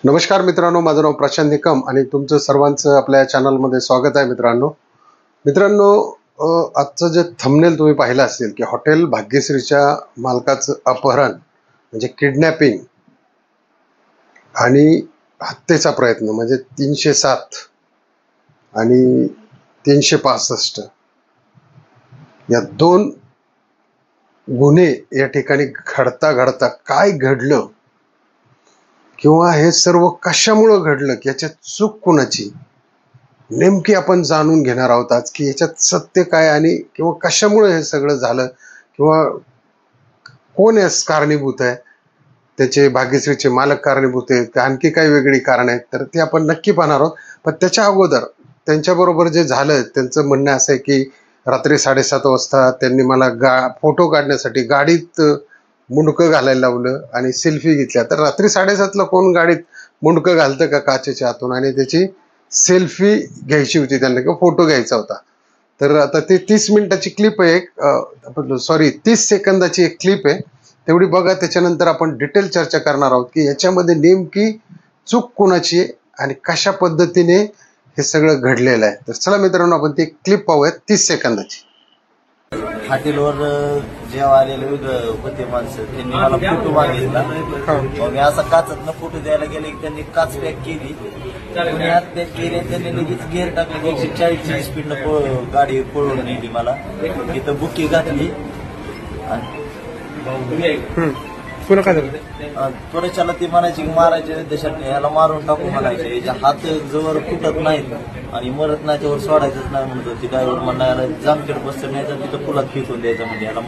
नमस्कार मित्रांनो, माझं नाव प्रशांत निकम आणि तुमचं सर्वांचं आपल्या चॅनलमध्ये स्वागत आहे. मित्रांनो, आजचं जे थंबनेल तुम्ही पाहिलं असेल की हॉटेल भाग्यश्रीच्या मालकाचं अपहरण म्हणजे किडनॅपिंग आणि हत्येचा प्रयत्न म्हणजे 307 आणि 365 या दोन गुन्हे या ठिकाणी घडता काय घडलं किंवा हे सर्व कशामुळं घडलं की याच्यात चूक कोणाची नेमकी आपण जाणून घेणार आहोत आज की याच्यात सत्य काय आणि किंवा कशामुळे हे सगळं झालं किंवा कोण यास कारणीभूत आहे. त्याचे भाग्यश्रीचे मालक कारणीभूत आहेत का आणखी काही वेगळी कारण आहेत तर ते आपण नक्की पाहणार आहोत. पण त्याच्या अगोदर त्यांच्याबरोबर जे झालं त्यांचं म्हणणं असं आहे की रात्री 7:30 वाजता त्यांनी मला फोटो काढण्यासाठी गाडीत मुंडकं घालायला लावलं आणि सेल्फी घेतल्या. तर रात्री 7:30ला कोण गाडीत मुंडकं घालतं का काचेच्या आतून आणि त्याची सेल्फी घ्यायची होती त्यांना किंवा फोटो घ्यायचा होता. तर आता ते 30 मिनिटाची क्लिप आहे, सॉरी 30 सेकंदाची एक क्लिप आहे, तेवढी बघा. त्याच्यानंतर आपण डिटेल चर्चा करणार आहोत की याच्यामध्ये नेमकी चूक कोणाची आहे आणि कशा पद्धतीने हे सगळं घडलेलं आहे. तर चला मित्रांनो, आपण ती क्लिप पाहूयात 30 सेकंदाची. हॉटेलवर जेव्हा आलेले होते माणसं त्यांनी मला फोटो मागितला. मी असा काचतनं फोटो द्यायला गेले की त्यांनी काच पॅक केली. आत पॅक केली त्यांनी लगेच गेअर टाकले. 140ची स्पीडनं गाडी पळवून नेली. मला इथं बुकी घातली आणि पुन्हा काय झालं? त्वरेच्याला ती म्हणायची की मारायचे देशात याला मारून टाकू म्हणायचे. याच्या हात जवळ फुटत नाहीत आणि मरत नाही त्यावर सोडायचंच नाही म्हणत होती. ड्रायव्हर म्हणणार जामखेड बसतं नाही तर तिथं पुलात फेकून द्यायचं म्हणजे याला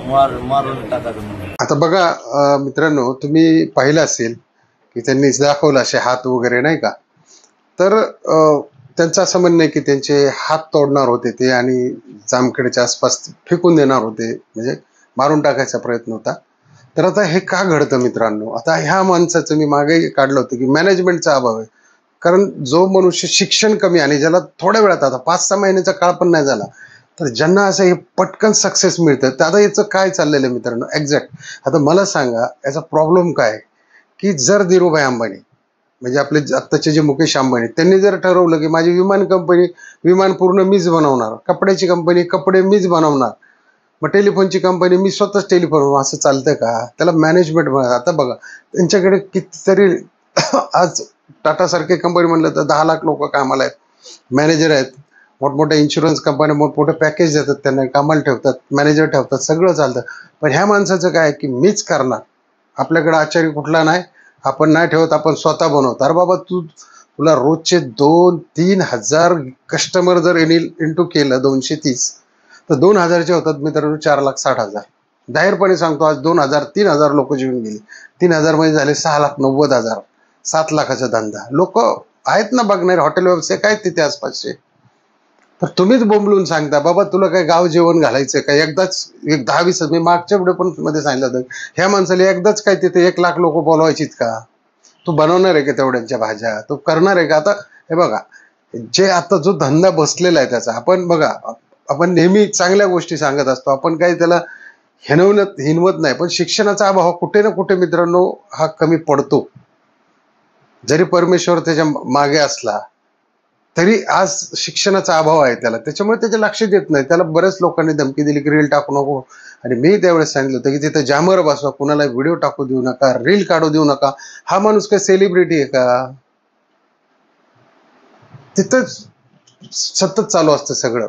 मारून टाकायचं म्हणजे. आता बघा मित्रांनो, तुम्ही पाहिलं असेल की त्यांनी दाखवलं असे हात वगैरे नाही का. तर त्यांचं असं म्हणणं आहे की त्यांचे हात तोडणार होते ते आणि जामखेडच्या आसपास फेकून देणार होते, म्हणजे मारून टाकायचा प्रयत्न होता. तर आता हे का घडतं मित्रांनो? आता ह्या माणसाचं मी मागे काढलं होतं की मॅनेजमेंटचा अभाव आहे. कारण जो मनुष्य शिक्षण कमी आणि ज्याला थोड्या वेळात, आता 5-6 महिन्याचा काळ पण नाही झाला, तर ज्यांना असं हे पटकन सक्सेस मिळतं, तर आता याचं काय चाललेलं आहे मित्रांनो एक्झॅक्ट. आता मला सांगा याचा प्रॉब्लेम काय की जर धीरूभाई अंबानी म्हणजे आपले आत्ताचे जे मुकेश अंबानी त्यांनी जर ठरवलं की माझी विमान कंपनी विमान पूर्ण मीच बनवणार, कपड्याची कंपनी कपडे मीच बनवणार, मग टेलिफोनची कंपनी मी स्वतःच टेलिफोन, असं चालतं का? त्याला मॅनेजमेंट म्हणा. आता बघा त्यांच्याकडे कितीतरी आज टाटा सारखे कंपनी म्हणलं तर 10 लाख लोक कामाला आहेत, मॅनेजर आहेत, मोठमोठ्या इन्शुरन्स कंपन्या मोठमोठे पॅकेज देतात, त्यांना कामाला ठेवतात, मॅनेजर ठेवतात, सगळं चालतं. पण ह्या माणसाचं काय की मीच करणार, आपल्याकडे आचार्य कुठला नाही, आपण नाही ठेवत, आपण स्वतः बनवतो. अरे बाबा, तुला रोजचे 2-3 हजार कस्टमर जर इंटू केलं 230 तर 2000चे होतात मित्रांनो 4,60,000. जाहीरपणे सांगतो, आज 2,000-3,000 लोक जीवन गेले. 3,000 मध्ये झाले 6,90,000, 7 लाखाचा धंदा. लोक आहेत ना बघणारे, हॉटेल व्यवसाय काय तिथे आसपासचे. तर तुम्हीच बोंबलून सांगता बाबा तुला काय गाव जेवण घालायचंय का? एकदाच 10-20 मी मागच्या व्हिडिओ पण मध्ये सांगितलं होतं, ह्या माणसाला एकदाच काय तिथे 1 लाख लोक बोलवायचीत का? तू बनवणार आहे का तेवढ्यांच्या भाज्या? तू करणार आहे का? आता हे बघा, जे आता जो धंदा बसलेला आहे त्याचा, आपण बघा, आपण नेहमी चांगल्या गोष्टी सांगत असतो, आपण काही त्याला हिनवत नाही. पण शिक्षणाचा अभाव कुठे ना कुठे मित्रांनो हा कमी पडतो. जरी परमेश्वर त्याच्या मागे असला तरी आज शिक्षणाचा अभाव आहे त्याला, त्याच्यामुळे त्याचे लक्ष देत नाही. त्याला बऱ्याच लोकांनी धमकी दिली की रील टाकू नको, आणि मी त्यावेळेस सांगितलं होतं की तिथं जामर बसवा, कुणाला व्हिडिओ टाकू देऊ नका, रील काढू देऊ नका. हा माणूस काय सेलिब्रिटी आहे का? तिथंच सतत चालू असतं सगळं.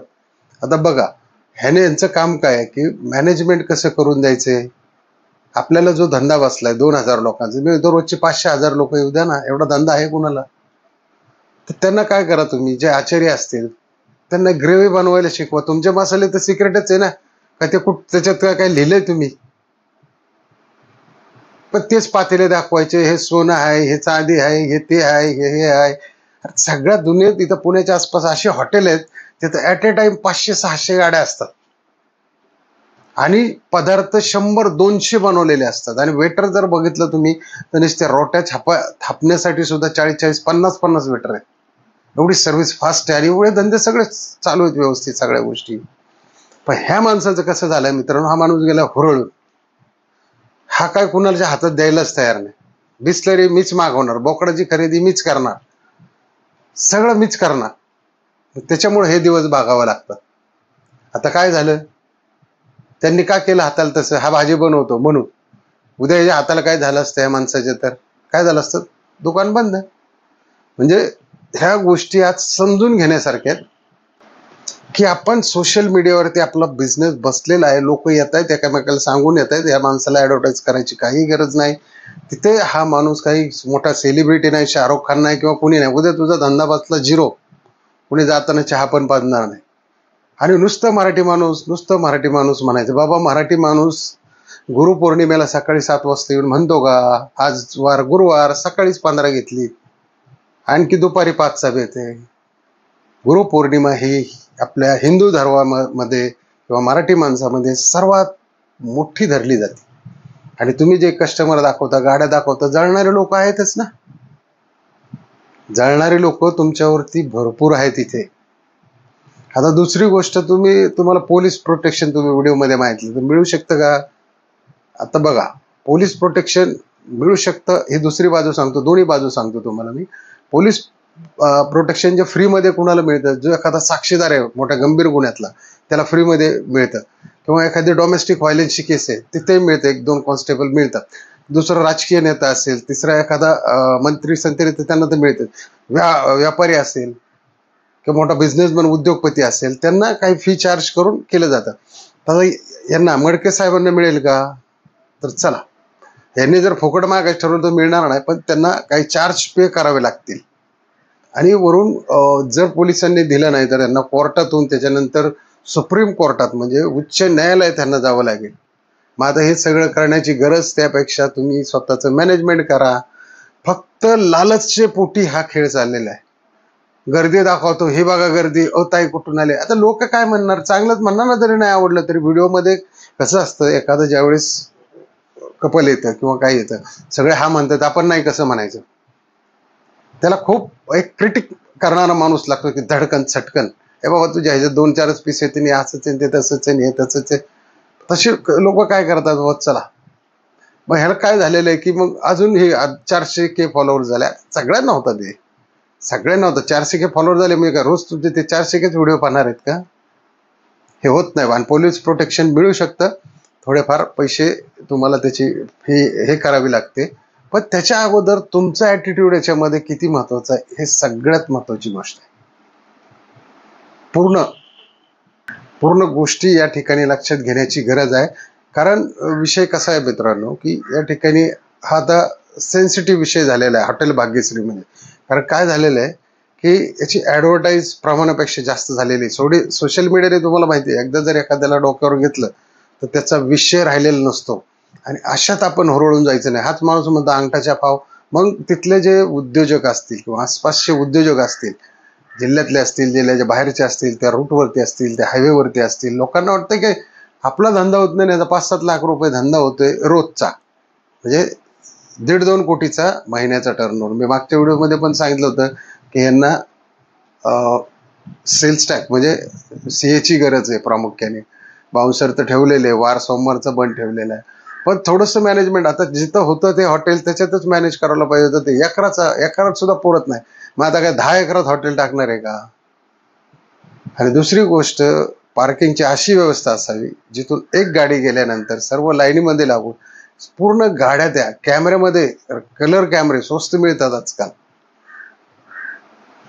आता बघा, ह्याने यांचं काम काय आहे की मॅनेजमेंट कसं करून द्यायचंय. आपल्याला जो धंदा बसलाय 2,000 लोकांचा, मी रोजचे 500-1000 लोक येऊ द्या ना, एवढा धंदा आहे कुणाला? तर त्यांना काय करा, तुम्ही जे आचार्य असतील त्यांना ग्रेव्ही बनवायला शिकवा. तुमचे मसाले तर सिक्रेटच आहे ना, का ते त्याच्यात काय लिहिलंय तुम्ही? पण तेच पातेले दाखवायचे, हे सोनं आहे, हे चांदी आहे, हे ते आहे, हे आहे. सगळ्या दुनियेत इथं पुण्याच्या आसपास असे हॉटेल आहेत तिथं ऍट ए टाइम 500-600 गाड्या असतात आणि पदार्थ 100-200 बनवलेले असतात. आणि वेटर जर बघितलं तुम्ही तर नुसत्या रोट्या थापण्यासाठी सुद्धा 40-50 वेटर आहेत. एवढी सर्व्हिस फास्ट आहे आणि एवढे धंदे सगळे चालू आहेत व्यवस्थित सगळ्या गोष्टी. पण ह्या माणसाचं कसं झालंय मित्रांनो, हा माणूस गेला हुरळून. हा काय कुणाच्या हातात द्यायलाच तयार नाही. बिस्लरी मीच मागवणार, बोकडाची खरेदी मीच करणार, सगळं मीच करणार. त्याच्यामुळे हे दिवस भागावं लागतं. आता काय झालं, त्यांनी का केलं हाताला तसं, हा भाजी बनवतो म्हणून. उद्या याच्या हाताला काय झालं असतं या माणसाच्या, तर काय झालं असतं, दुकान बंद. म्हणजे ह्या गोष्टी आज समजून घेण्यासारख्या आहेत की आपण सोशल मीडियावरती आपला बिझनेस बसलेला आहे, लोक येत आहेत एकामेकाला सांगून येत आहेत, या माणसाला ऍडव्हर्टाईज करायची काही गरज नाही. तिथे हा माणूस काही मोठा सेलिब्रिटी नाही, शाहरुख खान नाही किंवा कोणी नाही. उद्या तुझा धंदा बसला झिरो, कुणी जाताना चहा पण पाजणार नाही. आणि नुसतं मराठी माणूस म्हणायचं. बाबा मराठी माणूस गुरुपौर्णिमेला सकाळी 7 वाजता येऊन म्हणतो का, आज वार गुरुवार सकाळीच 15 घेतली, आणखी दुपारी 5चा येते. गुरुपौर्णिमा ही आपल्या हिंदू धर्मामध्ये किंवा मराठी माणसामध्ये सर्वात मोठी धरली जाते. आणि तुम्ही जे कस्टमर दाखवता, गाड्या दाखवता, जळणारे लोक आहेतच ना. जळणारे लोक तुमच्यावरती भरपूर आहेत इथे. आता दुसरी गोष्ट, तुम्हाला पोलीस प्रोटेक्शन तुम्ही व्हिडिओमध्ये माहिती तर मिळू शकतं का? आता बघा, पोलीस प्रोटेक्शन मिळू शकतं, ही दुसरी बाजू सांगतो, दोन्ही बाजू सांगतो तुम्हाला मी. पोलीस प्रोटेक्शन जे फ्रीमध्ये कुणाला मिळतं, जो एखादा साक्षीदार आहे मोठ्या गंभीर गुन्ह्यातला, त्याला फ्रीमध्ये मिळतं. किंवा एखादी डोमेस्टिक व्हायलन्सची केस आहे तिथे मिळतं, 1-2 कॉन्स्टेबल मिळतात. दुसरा राजकीय नेता असेल, तिसरा एखादा मंत्री संत्री त्यांना तर मिळतं. व्यापारी असेल किंवा मोठा बिझनेसमॅन उद्योगपती असेल, त्यांना काही फी चार्ज करून केलं जातं. तर यांना मडके साहेबांना मिळेल का? तर चला, यांनी जर फुकट मागायचं ठरवलं तर मिळणार नाही, पण त्यांना काही चार्ज पे करावे लागतील. आणि वरून जर पोलिसांनी दिलं नाही तर त्यांना कोर्टातून, त्याच्यानंतर सुप्रीम कोर्टात म्हणजे उच्च न्यायालयात त्यांना जावं लागेल. मग आता हे सगळं करण्याची गरज, त्यापेक्षा तुम्ही स्वतःचं मॅनेजमेंट करा. फक्त लालचचे पोटी हा खेळ चाललेला आहे. गर्दी दाखवतो, हे बघा गर्दी, ताई कुठून आले. आता लोक काय म्हणणार, चांगलंच म्हणणार ना, जरी नाही आवडलं तरी. व्हिडिओमध्ये कसं असतं, एखादं ज्यावेळेस कपल येतं किंवा काय येतं, सगळे हा म्हणतात, आपण नाही कसं म्हणायचं. त्याला खूप एक क्रिटिक करणारा माणूस लागतो की धडकन छटकन, हे बाबा तुझ्या ह्याच्यात 2-4 पीस येते, असंच आहे, ते तसंच आहे, हे तसंच आहे. तसे लोक काय करतात, व चला. मग ह्याला काय झालेलं आहे की मग अजून हे 400K फॉलोअर झाल्या. सगळ्यांना होतात, ते सगळ्यांना होतं. 400K फॉलोअर झाले म्हणजे काय रोज तुमचे ते 400Kच व्हिडिओ पाहणार आहेत का? हे होत नाही. आणि पोलीस प्रोटेक्शन मिळू शकतं, थोडेफार पैसे तुम्हाला त्याची फी हे करावी लागते. पण त्याच्या अगोदर तुमचा ॲटिट्यूड याच्यामध्ये किती महत्त्वाचा आहे, हे सगळ्यात महत्त्वाची गोष्ट आहे. पूर्ण गोष्टी या ठिकाणी लक्षात घेण्याची गरज आहे. कारण विषय कसा आहे मित्रांनो, की या ठिकाणी हा आता सेन्सिटिव्ह विषय झालेला आहे हॉटेल भाग्यश्रीमध्ये. कारण काय झालेलं आहे की याची ॲडव्हर्टाईज प्रमाणापेक्षा जास्त झालेली आहे. सोशल मीडियाने तुम्हाला माहिती आहे, एकदा जर एखाद्याला डोक्यावर घेतलं तर त्याचा विषय राहिलेला नसतो. आणि अशात आपण हरवळून जायचं नाही. हाच माणूस म्हणतो अंगठाच्या पाव. मग तिथले जे उद्योजक असतील किंवा आसपासचे उद्योजक असतील, जिल्ह्यातले असतील, जिल्ह्याच्या बाहेरचे असतील, त्या रूटवरती असतील, त्या हायवेवरती असतील, लोकांना वाटतं की आपला धंदा होत नाही, 5-7 लाख रुपये धंदा होतोय रोजचा, म्हणजे 1.5-2 कोटीचा महिन्याचा टर्नओव्हर. मी मागच्या व्हिडिओमध्ये पण सांगितलं होतं की यांना सेल्स टॅक्स म्हणजे सीएची गरज आहे प्रामुख्याने. बाउन्सर तर ठेवलेले, वार सोमवारचं बंद ठेवलेलं आहे. पण थोडंसं मॅनेजमेंट, आता जिथं होतं ते हॉटेल त्याच्यातच मॅनेज करायला पाहिजे होतं. ते एकरात सुद्धा पुरत नाही. मग आता काय 10 एकरात हॉटेल टाकणार आहे का? आणि दुसरी गोष्ट, पार्किंगची अशी व्यवस्था असावी जिथून एक गाडी गेल्यानंतर सर्व लाईनीमध्ये लागून पूर्ण गाड्या त्या कॅमेऱ्यामध्ये, कलर कॅमेरे स्वस्त मिळतात आजकाल.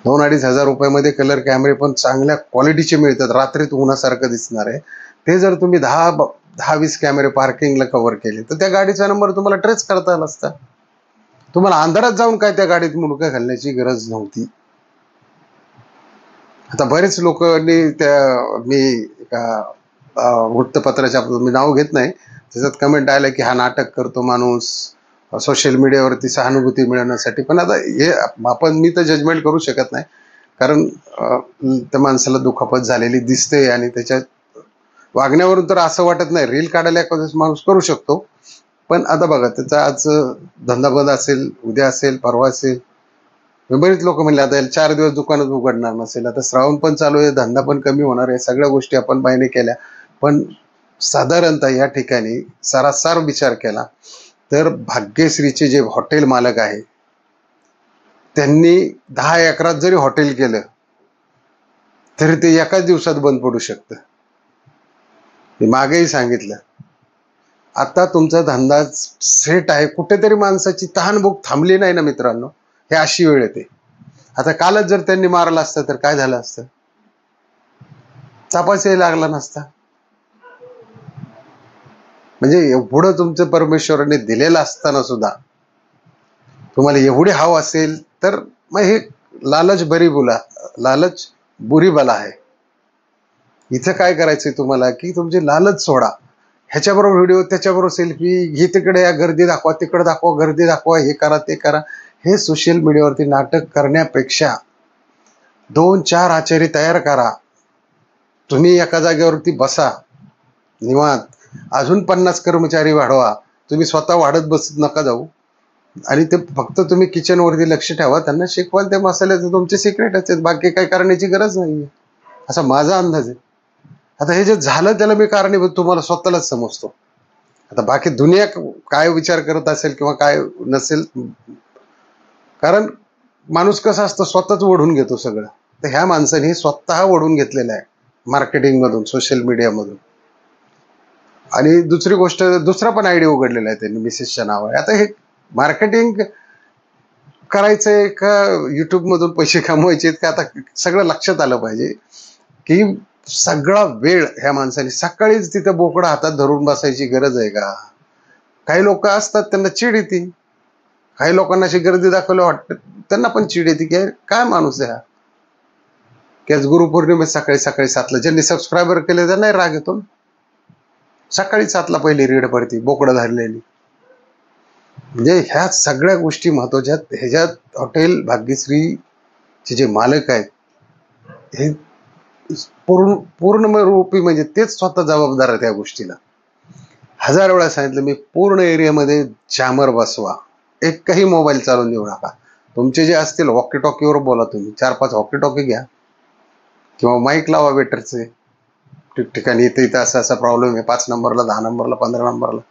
2-2.5 हजार रुपयामध्ये कलर कॅमेरे पण चांगल्या क्वालिटीचे मिळतात, रात्रीत उन्हासारखं दिसणार आहे. ते जर तुम्ही 10-20 कॅमेरे पार्किंगला कव्हर केले तर त्या गाडीचा नंबर तुम्हाला ट्रेस करता आला असता. तुम्हाला अंधारात जाऊन काय त्या गाडीत मुंडकं घालण्याची गरज नव्हती. आता बरेच लोकांनी मी एका वृत्तपत्राच्या, मी नाव घेत नाही, त्याच्यात कमेंट आलं की हा नाटक करतो माणूस सोशल मीडियावरती सहानुभूती मिळवण्यासाठी. पण आता हे मी तर जजमेंट करू शकत नाही, कारण त्या माणसाला दुखापत झालेली दिसते आणि त्याच्या वागण्यावरून तर असं वाटत नाही. रील काढायला एखादा माणूस करू शकतो, पण आता बघा, त्याचा आज धंदा बंद असेल, उद्या असेल, परवा असेल. बरेच लोक म्हणले आता 4 दिवस दुकानच उघडणार नसेल. आता श्रावण पण चालू आहे, धंदा पण कमी होणार आहे. सगळ्या गोष्टी आपण पाहिणे केल्या. पण साधारणतः या ठिकाणी सारासार विचार केला तर भाग्यश्रीचे जे हॉटेल मालक आहे त्यांनी 10 एकरात जरी हॉटेल केलं तरी ते एकाच दिवसात बंद पडू शकतं. मी मागेही सांगितलं. आता तुमचा धंदा सेट आहे, कुठेतरी माणसाची तहानभूक थांबली नाही ना मित्रांनो, हे अशी वेळ येते. आता कालच जर त्यांनी मारलं असतं तर काय झालं असतं? चापासही लागला नसता. म्हणजे एवढं तुमचं परमेश्वराने दिलेलं असताना सुद्धा तुम्हाला एवढी हाव असेल तर मग हे लालच बुरी बला आहे. इथं काय करायचंय तुम्हाला की तुमची लालच सोडा. ह्याच्याबरोबर व्हिडिओ, त्याच्याबरोबर सेल्फी, हे तिकडे या, गर्दी दाखवा, तिकडे दाखवा, गर्दी दाखवा, हे करा ते करा. हे सोशल मीडियावरती नाटक करण्यापेक्षा 2-4 आचारी तयार करा. तुम्ही एका जागेवरती बसा निवांत, अजून 50 कर्मचारी वाढवा. तुम्ही स्वतः वाढत बसत नका जाऊ. आणि ते फक्त तुम्ही किचनवरती लक्ष ठेवा, त्यांना शिकवाल ते मसाल्याचं तुमचे सिक्रेटच आहेत, बाकी काही करण्याची गरज नाही, असा माझा अंदाज आहे. आता हे जे झालं त्याला मी कारणीभूत तुम्हाला स्वतःलाच समजतो. आता बाकी दुनिया काय विचार करत असेल किंवा काय नसेल, कारण माणूस कसा असतो, स्वतःच ओढून घेतो सगळं. तर ह्या माणसाने स्वतः ओढून घेतलेलं आहे मार्केटिंग मधून, सोशल मीडिया मधून. आणि दुसरी गोष्ट, दुसरा पण आयडिया उघडलेला आहे त्यांनी मिसेसच्या नावावर. आता हे मार्केटिंग करायचंय का युट्यूब मधून पैसे कमवायचे का, आता सगळं लक्षात आलं पाहिजे की सगळा वेळ ह्या माणसाने सकाळीच तिथं बोकडा हातात धरून बसायची गरज आहे का? काही लोक असतात त्यांना चिड येते, काही लोकांना अशी गर्दी दाखवलं वाटतं त्यांना पण चिड येते की काय माणूस आहे हा. की गुरुपौर्णिमेत सकाळी 7ला ज्यांनी सबस्क्रायबर केले त्यांनाही राग येतो. सकाळी 7ला पहिली रीड पडती बोकडं धरलेली. म्हणजे ह्या सगळ्या गोष्टी महत्वाच्या. ह्याच्यात हॉटेल भाग्यश्रीचे जे मालक आहेत हे पूर्ण रूपी म्हणजे तेच स्वतः जबाबदार आहेत त्या गोष्टीला. 1000 वेळा सांगितलं मी, पूर्ण एरियामध्ये जॅमर बसवा, एकही मोबाईल चालून देऊ नका. तुमचे जे असतील वॉकी टॉकीवर बोला, तुम्ही 4-5 वॉकी टॉकी घ्या किंवा माईक लावा वेटरचे, ठिकठिकाणी इथं असा प्रॉब्लेम आहे, 5 नंबरला, 10 नंबरला, 15 नंबरला,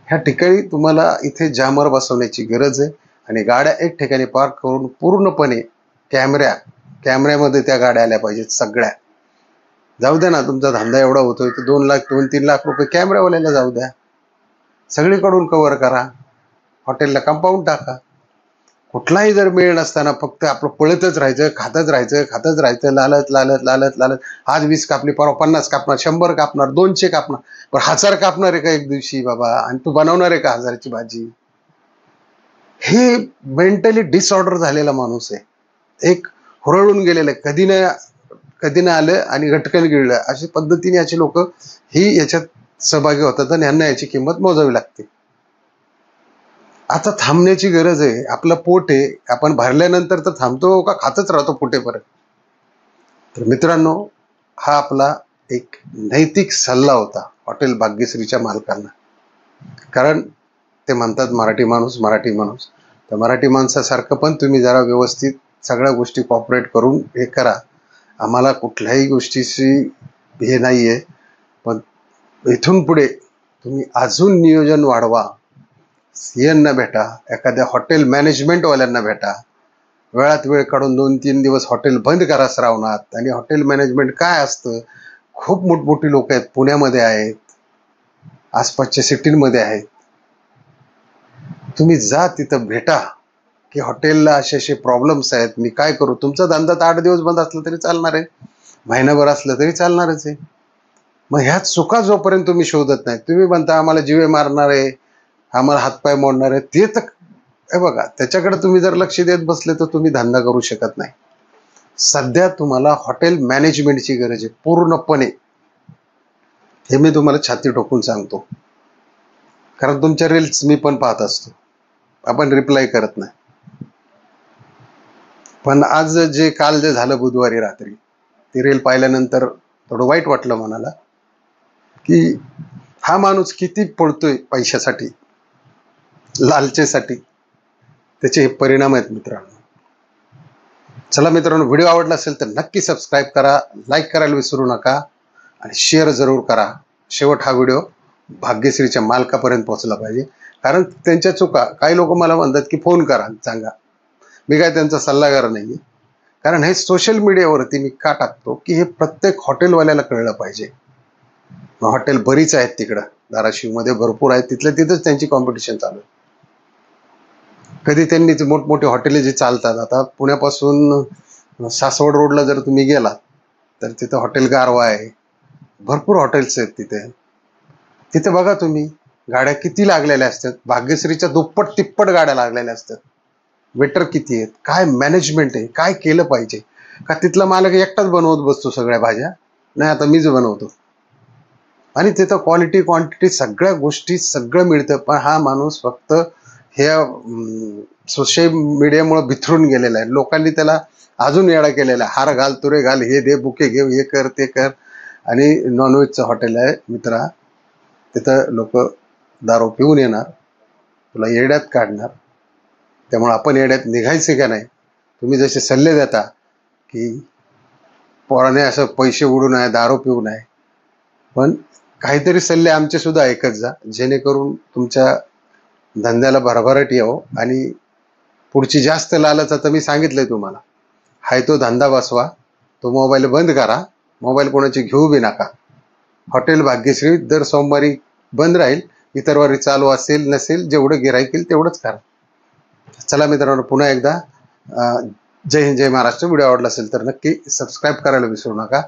ह्या ठिकाणी तुम्हाला इथे जॅमर बसवण्याची गरज आहे. आणि गाड्या एक ठिकाणी पार्क करून पूर्णपणे कॅमेऱ्यामध्ये त्या गाड्या आल्या पाहिजेत सगळ्या. जाऊ द्या ना, तुमचा धंदा एवढा होतोय तर 2 लाख 2-3 लाख रुपये कॅमेऱ्यावाल्याला जाऊ द्या, सगळीकडून कव्हर करा, हॉटेलला कंपाऊंड टाका. कुठलाही जर मेळ नसताना फक्त आपलं पळतच राहायचं, खातच राहायचं, लालत. आज 20 कापली, परवा 50 कापणार, 100 कापणार, 200 कापणार, पण 1000 कापणार आहे का एक दिवशी बाबा? आणि तू बनवणार आहे का 1000ची भाजी? हे मेंटली डिसऑर्डर झालेला माणूस आहे, एक हुरळून गेलेला आहे. कधी नाही आलं आणि घटकन गिळलं, अशा पद्धतीने याचे लोक ही याच्यात सहभागी होतात आणि यांना याची किंमत मोजावी लागते. आता थांबण्याची गरज आहे. आपलं पोट आहे, आपण भरल्यानंतर तर थांबतो का खातच राहतो पोटेपर्यंत? तर मित्रांनो, हा आपला एक नैतिक सल्ला होता हॉटेल भाग्यश्रीच्या मालकांना. कारण ते म्हणतात मराठी माणूस, तर मराठी माणसासारखं पण तुम्ही जरा व्यवस्थित सगळ्या गोष्टी कॉपरेट करून हे करा. आम्हाला कुठल्याही गोष्टीशी हे नाही आहे, पण इथून पुढे तुम्ही अजून नियोजन वाढवा. सीएनना भेटा, एखाद्या हॉटेल मॅनेजमेंटवाल्यांना भेटा, वेळात वेळ काढून 2-3 दिवस हॉटेल बंद करा श्रावणात. आणि हॉटेल मॅनेजमेंट काय असतं, खूप मोठमोठी लोक आहेत, पुण्यामध्ये आहेत, आसपासच्या सिटीमध्ये आहेत. तुम्ही जा तिथं भेटा की हॉटेलला असे प्रॉब्लेम्स आहेत, मी काय करू. तुमचा धंदा तर 8 दिवस बंद असला तरी चालणार आहे, महिनाभर असलं तरी चालणारच आहे. मग ह्यात चुका जोपर्यंत तुम्ही शोधत नाही, तुम्ही म्हणता आम्हाला जीवे मारणार आहे, आम्हाला हातपाय मोडणार आहे, ते तर हे बघा, त्याच्याकडे तुम्ही जर लक्ष देत बसले तर तुम्ही धंदा करू शकत नाही. सध्या तुम्हाला हॉटेल मॅनेजमेंटची गरज आहे पूर्णपणे, हे मी तुम्हाला छाती ठोकून सांगतो. कारण तुमच्या रील्स मी पण पाहत असतो, आपण रिप्लाय करत नाही. पण आज काल जे झालं बुधवारी रात्री, ती रील पाहिल्यानंतर थोडं वाईट वाटलं मनाला की हा माणूस किती पळतोय पैशासाठी, लालचेसाठी. त्याचे हे परिणाम आहेत मित्रांनो. चला मित्रांनो, व्हिडिओ आवडला असेल तर नक्की सबस्क्राईब करा, लाईक करायला विसरू नका आणि शेअर जरूर करा. शेवट हा व्हिडिओ भाग्यश्रीच्या मालकापर्यंत पोहोचला पाहिजे. कारण त्यांच्या चुका, काही लोक मला म्हणतात की फोन करा सांगा, मी काय त्यांचा सल्लागार नाहीये. कारण हे सोशल मीडियावरती मी का टाकतो की हे प्रत्येक हॉटेलवाल्याला कळलं पाहिजे. हॉटेल बरीच आहेत तिकडं, धाराशिवमध्ये भरपूर आहेत, तिथल्या तिथंच त्यांची कॉम्पिटिशन चालू आहे. कधी त्यांनी मोठमोठे हॉटेल जे चालतात, आता पुण्यापासून सासवड रोडला जर तुम्ही गेलात तर तिथं हॉटेल गारवा आहे, भरपूर हॉटेल्स आहेत तिथे. तिथे बघा तुम्ही, गाड्या किती लागलेल्या असतात, भाग्यश्रीच्या दुप्पट तिप्पट गाड्या लागलेल्या असतात. वेटर किती आहेत, काय मॅनेजमेंट आहे, काय केलं पाहिजे. का तिथला मालक एकटाच बनवत बसतो सगळ्या भाज्या? नाही, आता मीच बनवतो. आणि तिथं क्वालिटी क्वांटिटी सगळ्या गोष्टी सगळं मिळतं. पण हा माणूस फक्त हे सोशल मीडियामुळे बिथरून गेलेला आहे. लोकांनी त्याला अजून येडा केलेला आहे. हार घाल, तुरे घाल, हे दे, बुके घेऊ, हे कर, ते कर. आणि नॉनव्हेजचं हॉटेल आहे मित्रा, तिथं लोक दारू पिऊन येणार, तुला येड्यात काढणार. त्यामुळे आपण येड्यात निघायचे का नाही? तुम्ही जसे सल्ले देता की पोराने असं पैसे उडू नये, दारू पिऊ नये, पण काहीतरी सल्ले आमचे सुद्धा ऐकत जा, जेणेकरून तुमच्या धंद्याला भरभराट यावं. आणि पुढची जास्त लालच, आता मी सांगितलंय तुम्हाला, हाय तो धंदा बसवा, तो मोबाईल बंद करा, मोबाईल कोणाची घेऊ बी नका. हॉटेल भाग्यश्री दर सोमवारी बंद राहील, इतर वारी चालू असेल नसेल, जेवढं गिऱ्हाईक येईल तेवढंच करा. चला मित्रांनो, पुन्हा एकदा जय हिंद, जय महाराष्ट्र. व्हिडिओ आवडला असेल तर नक्की सबस्क्राईब करायला विसरू नका.